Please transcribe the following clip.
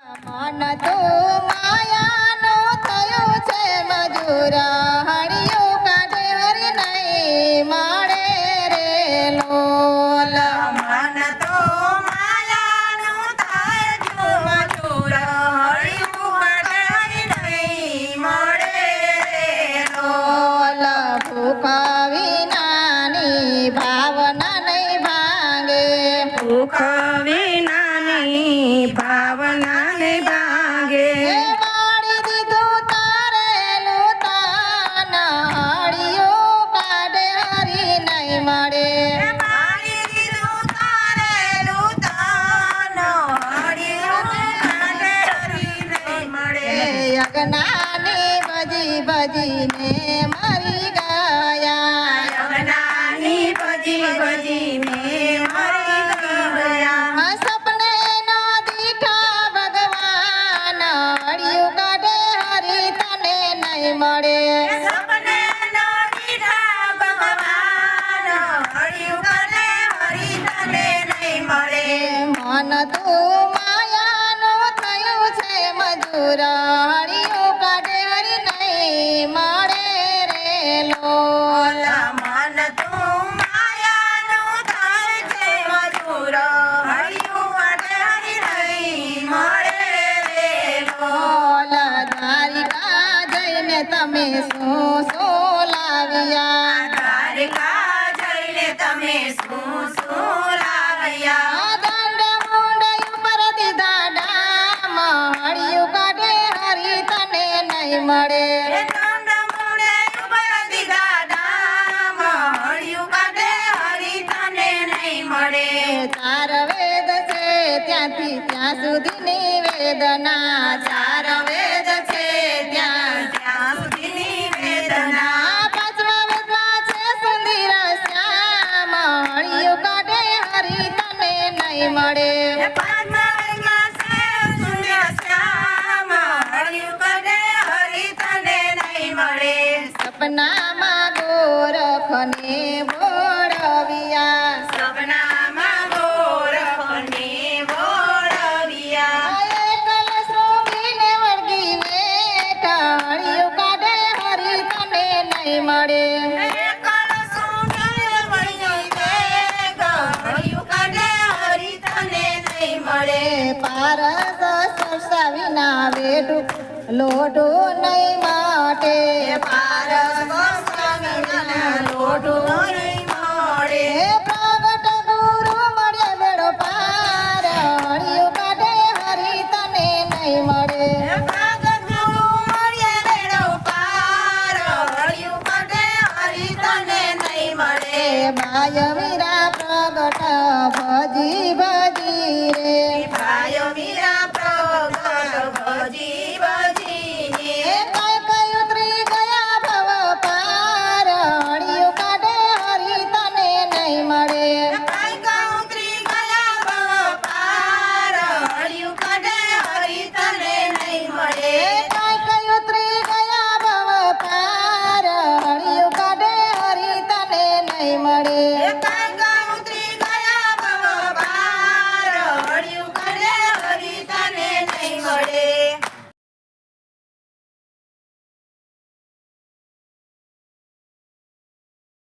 મન તો માયાનો થયો છે મજૂર હળિયું કાઢે હરી નહીં મળે રે લોલ મન તો માયાનો થાય જો મજૂર હળિયું કાઢે હરી નહીં મળે રે લોલ ભૂખ વિનાની ભાવના નહીં ભાંગે ભૂખ વિનાની ભાવના ને ભાંગે વાળી દીધું તારેલું તાન હળિયું કાઢે હરી નહીં મળે મારી દીધું તારેલું તાન હળિયું કાઢે હરી નહીં મળે અજ્ઞાની ભજી ભજીને મરી ગયા યમનાની ભજી ભજીને મરી ગયા સપને ન દીઠા ભગવાન હળિયું કાઢે હરી તને નહીં મળે સપને ન દીઠા ભગવાન હળિયું કાઢે હરી તને નહીં મળે મન તું માયાનું થયું છે મજૂર હળિયું કાઢે હરી નહીં મળે રે લોલ મન તું માયાનું થાય છે મજૂર હળિયું કાઢે હરી નહીં મળે રે લોલ દ્વારિકા જઈને તમે શું લાવ્યા દ્વારકા જઈને તમે શું લાવ્યા દંડ મુંડ ઉપર દીધા ડામ હળિયું કાઢે હરી તને નહીં મળે દંડ મૂળે ઉપર દીધા ડામ હળિયું કાઢે હરી તને નહીં મળે ચાર વેદ છે ત્યાંથી ત્યાં સુધીની વેદના ચાર વેદ છે ત્યાં સુધીની વેદના પાંચમા વેદમાં છે સુંદર શ્યામ હળિયું કાઢે હરી તને નહીં મળે પાંચમા વેદમાં છે સુંદર શ્યામ હળિયું કાઢે હરી તને નહીં મળે સપનામાં ગોરખને બોળવ્યા સપનામાં ગોરખને બોળવ્યા એકલ શૃંગીને વળગી બેઠા હળિયું કાઢે હરી તને નહીં મળે એકલ સુંદર વળી વેગ હળિયું કાઢે હરી તને નહીં મળે પારસ સરસાવીના વેઠું લોઢું નહીં માટે પારસ સ્વામીના લોઢું નહીં મળે પ્રગટ ગુરુ મળે બેડો પાર હળિયું કાઢે હરી તને નહીં મળે બાય મીરા પ્રગટ ભજી ભજી રે કઈ કઈ ઉતરી ગયા ભવ પાર હળિયું કાઢે હરી તને નહીં મળે કઈ કઈ ઉતરી ગયા ભવ પાર હળિયું કાઢે હરી તને નહીં મળે કાંઈ